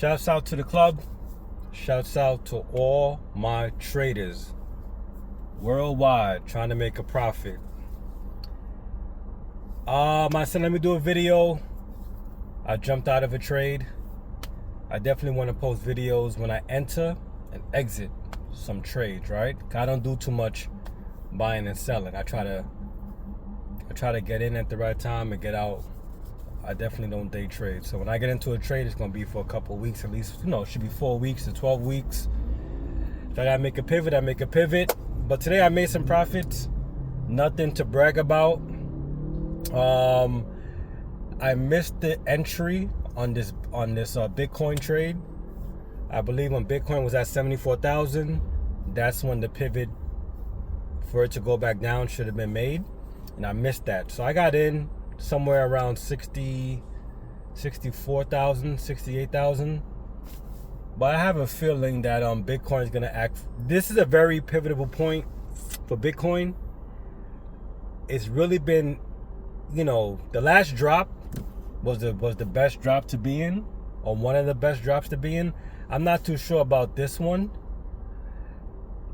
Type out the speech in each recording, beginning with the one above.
Shouts out to the club. Shouts out to all my traders worldwide trying to make a profit. I said let me do a video. I jumped out of a trade. I definitely want to post videos when I enter and exit some trades, right? I don't do too much buying and selling. I try to get in at the right time and get out. I definitely don't day trade. So when I get into a trade, it's gonna be for a couple of weeks at least. It should be 4 weeks to 12 weeks. If I gotta make a pivot, I make a pivot. But today I made some profits. Nothing to brag about. I missed the entry on this Bitcoin trade. I believe when Bitcoin was at 74,000, that's when the pivot for it to go back down should have been made, and I missed that. So I got in somewhere around 64,000, 68,000. But I have a feeling that Bitcoin is gonna act. This is a very pivotal point for Bitcoin. It's really been, the last drop was the best drop to be in, or one of the best drops to be in. I'm not too sure about this one.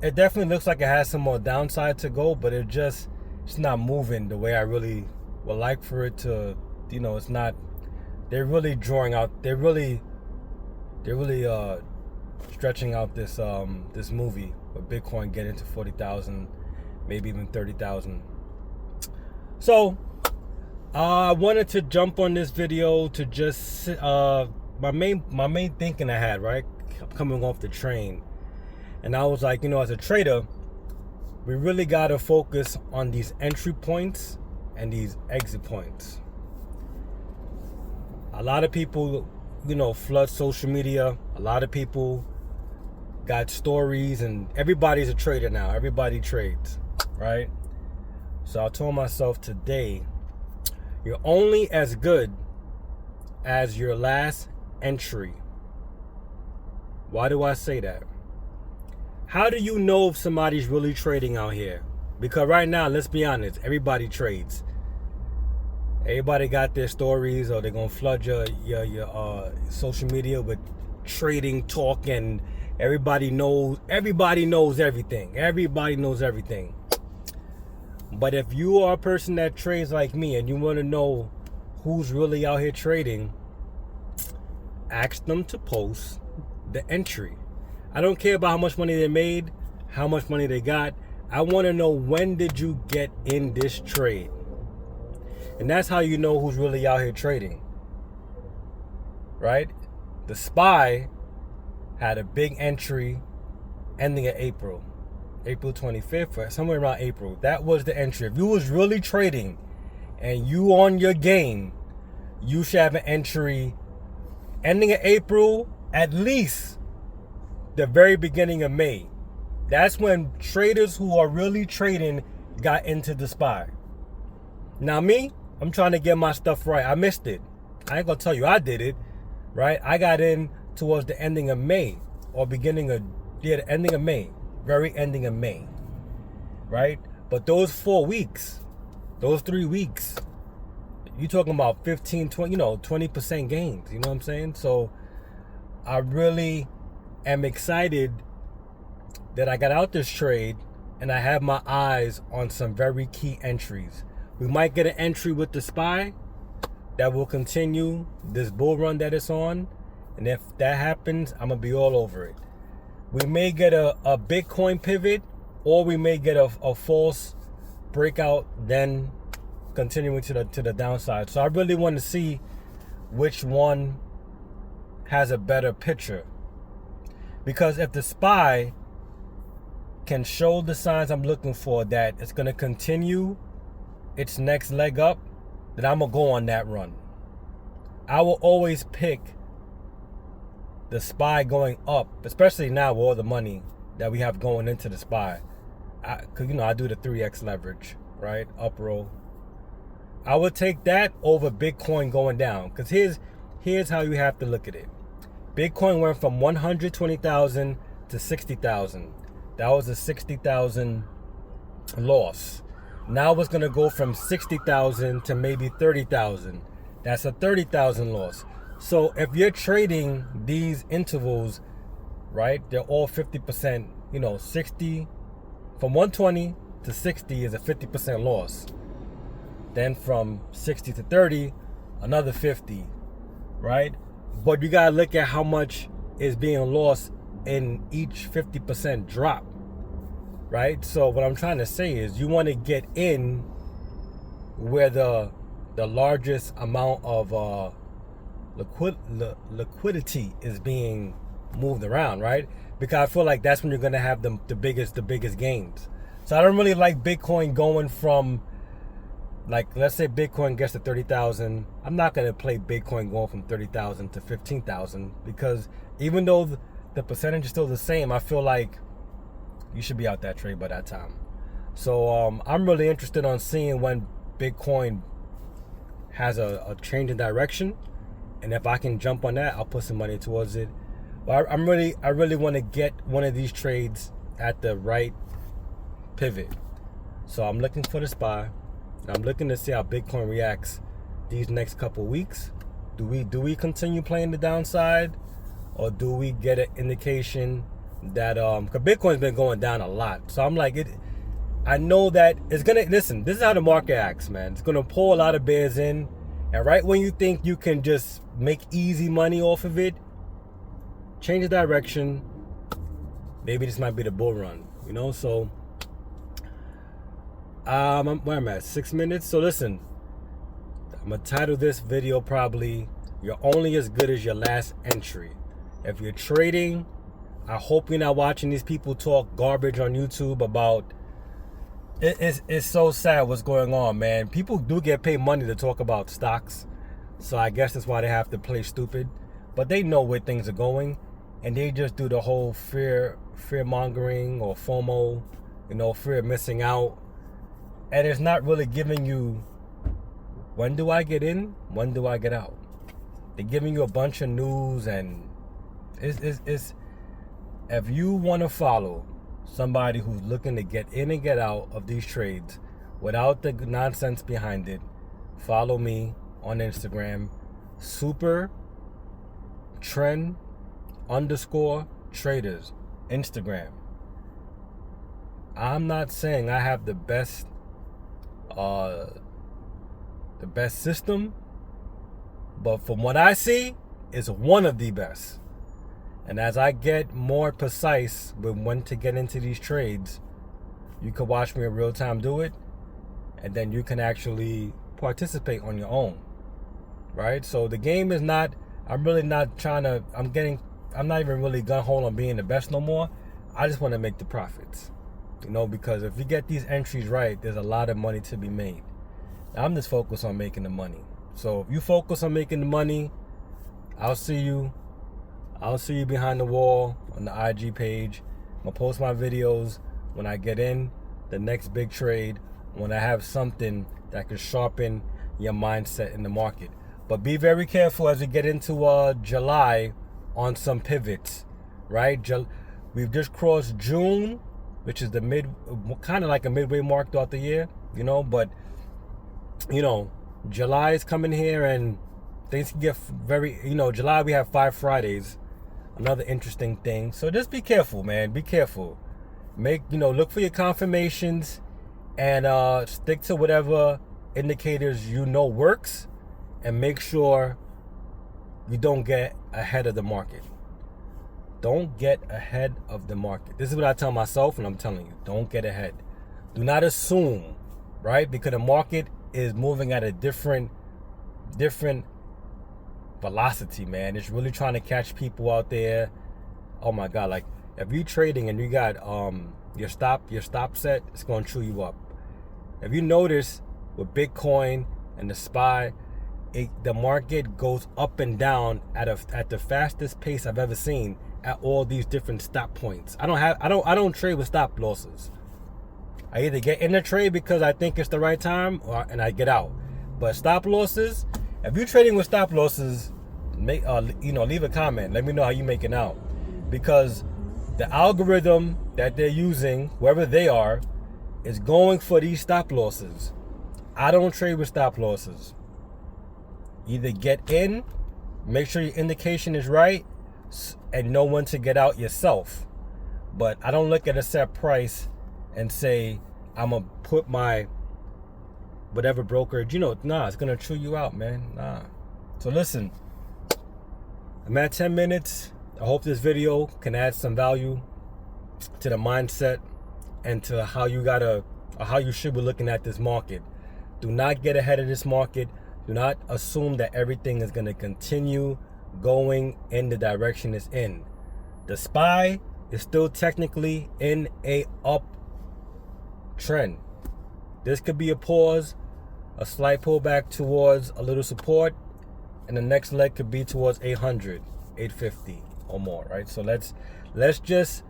It definitely looks like it has some more downside to go, but it's not moving the way I really would like for it to. It's not. They're really drawing out. They're really stretching out this movie with Bitcoin getting to 40,000, maybe even 30,000. So I wanted to jump on this video to just my main thinking I had, right, coming off the train, and I was like, as a trader, we really got to focus on these entry points and these exit points. A lot of people, flood social media. A lot of people got stories, and everybody's a trader now. Everybody trades, right? So I told myself today, you're only as good as your last entry. Why do I say that? How do you know if somebody's really trading out here? Because right now, let's be honest, everybody trades. Everybody got their stories, or they're gonna flood your social media with trading talk, and everybody knows everything. Everybody knows everything. But if you are a person that trades like me and you want to know who's really out here trading, ask them to post the entry. I don't care about how much money they made, how much money they got. I want to know, when did you get in this trade? And that's how you know who's really out here trading, right? The SPY had a big entry ending at April 25th, or somewhere around April. That was the entry. If you was really trading and you on your game, you should have an entry ending at April, at least the very beginning of May. That's when traders who are really trading got into the SPY. Now me, I'm trying to get my stuff right. I missed it. I ain't gonna tell you I did it, right? I got in towards the ending of May, or the ending of May, very ending of May, right? But those 4 weeks, those 3 weeks, you talking about 15, 20, 20% gains. You know what I'm saying? So I really am excited that I got out this trade, and I have my eyes on some very key entries. We might get an entry with the SPY that will continue this bull run that it's on. And if that happens, I'm going to be all over it. We may get a Bitcoin pivot, or we may get a false breakout, then continuing to the downside. So I really want to see which one has a better picture. Because if the SPY can show the signs I'm looking for, that it's going to continue its next leg up, then I'm going to go on that run. I will always pick the SPY going up, especially now with all the money that we have going into the SPY. Because, I do the 3x leverage, right? Up roll. I would take that over Bitcoin going down. Because here's how you have to look at it. Bitcoin went from 120,000 to 60,000. That was a 60,000 loss. Now it's going to go from 60,000 to maybe 30,000. That's a 30,000 loss. So if you're trading these intervals, right, they're all 50%, 60 from 120 to 60 is a 50% loss. Then from 60 to 30, another 50, right? But you gotta look at how much is being lost in each 50% drop, right? So what I'm trying to say is you want to get in where the largest amount of liquidity is being moved around, right? Because I feel like that's when you're gonna have the biggest gains. So I don't really like Bitcoin going from, like, let's say Bitcoin gets to 30,000. I'm not gonna play Bitcoin going from 30,000 to 15,000 because even though the percentage is still the same, I feel like you should be out that trade by that time. So I'm really interested on seeing when Bitcoin has a change in direction, and if I can jump on that, I'll put some money towards it. But I really want to get one of these trades at the right pivot. So I'm looking for the SPY. I'm looking to see how Bitcoin reacts these next couple weeks. Do we continue playing the downside, or do we get an indication that because Bitcoin's been going down a lot, so I'm like it. I know that it's gonna listen. This is how the market acts, man. It's gonna pull a lot of bears in, and right when you think you can just make easy money off of it, change the direction. Maybe this might be the bull run, So where I'm at 6 minutes. So listen, I'm gonna title this video probably "You're only as good as your last entry." If you're trading, I hope you're not watching these people talk garbage on YouTube about it's so sad what's going on, man. People do get paid money to talk about stocks, so I guess that's why they have to play stupid. But they know where things are going, and they just do the whole fear mongering or FOMO, fear of missing out, and it's not really giving you when do I get in, when do I get out. They're giving you a bunch of news, and it's if you want to follow somebody who's looking to get in and get out of these trades without the nonsense behind it, follow me on Instagram, super trend _traders Instagram. I'm not saying I have the best system, but from what I see, it's one of the best. And as I get more precise with when to get into these trades, you can watch me in real time do it, and then you can actually participate on your own, right? So the game is not, I'm really not trying to, I'm not even really gun-ho on being the best no more. I just want to make the profits, because if you get these entries right, there's a lot of money to be made. I'm just focused on making the money. So if you focus on making the money, I'll see you behind the wall on the IG page. I'm gonna post my videos when I get in the next big trade, when I have something that can sharpen your mindset in the market. But be very careful as we get into July on some pivots, right? We've just crossed June, which is kind of like a midway mark throughout the year, but July is coming here, and things can get very, July we have 5 Fridays. Another interesting thing. So just be careful, man. Be careful. Look for your confirmations, and stick to whatever indicators works, and make sure you don't get ahead of the market. Don't get ahead of the market. This is what I tell myself, and I'm telling you, don't get ahead. Do not assume, right? Because the market is moving at a different velocity, man. It's really trying to catch people out there. Oh my God, like if you're trading and you got your stop set, it's going to chew you up. If you notice with Bitcoin and the SPY, the market goes up and down at the fastest pace I've ever seen at all these different stop points. I don't trade with stop losses. I either get in the trade because I think it's the right time, and I get out. But stop losses, if you're trading with stop losses, leave a comment. Let me know how you're making out, because the algorithm that they're using, whoever they are, is going for these stop losses. I don't trade with stop losses. Either get in Make sure your indication is right and know when to get out yourself. But I don't look at a set price and say, I'm going to put my whatever brokerage, it's going to chew you out, man. Nah. So listen, I'm at 10 minutes. I hope this video can add some value to the mindset and to how you should be looking at this market. Do not get ahead of this market. Do not assume that everything is going to continue going in the direction it's in. The SPY is still technically in a up trend. This could be a pause, a slight pullback towards a little support, and the next leg could be towards 800, 850 or more, right? So let's just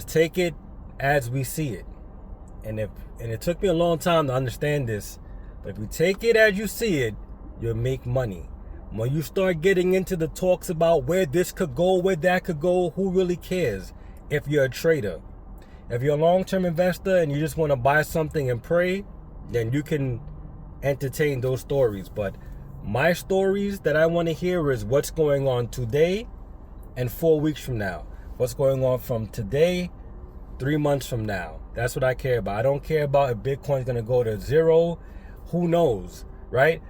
take it as we see it. And it took me a long time to understand this, but if you take it as you see it, you'll make money. When you start getting into the talks about where this could go, where that could go, who really cares if you're a trader? If you're a long-term investor and you just want to buy something and pray, then you can entertain those stories. But my stories that I want to hear is what's going on today and 4 weeks from now. What's going on from today, 3 months from now. That's what I care about. I don't care about if Bitcoin's going to go to zero. Who knows, right?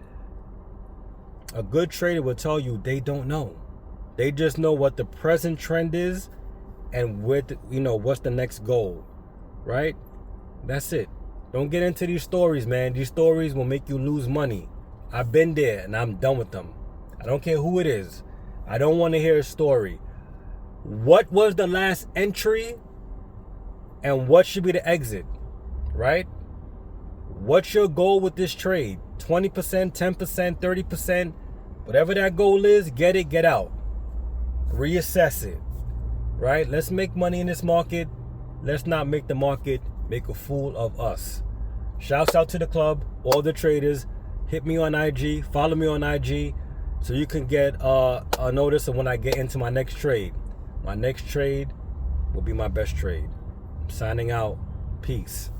A good trader will tell you they don't know. They just know what the present trend is and what's the next goal, right? That's it. Don't get into these stories, man. These stories will make you lose money. I've been there and I'm done with them. I don't care who it is. I don't want to hear a story. What was the last entry and what should be the exit, right? What's your goal with this trade? 20%, 10%, 30%, whatever that goal is, get it, get out. Reassess it, right? Let's make money in this market. Let's not make the market make a fool of us. Shouts out to the club, all the traders. Hit me on IG, follow me on IG so you can get a notice of when I get into my next trade. My next trade will be my best trade. I'm signing out. Peace.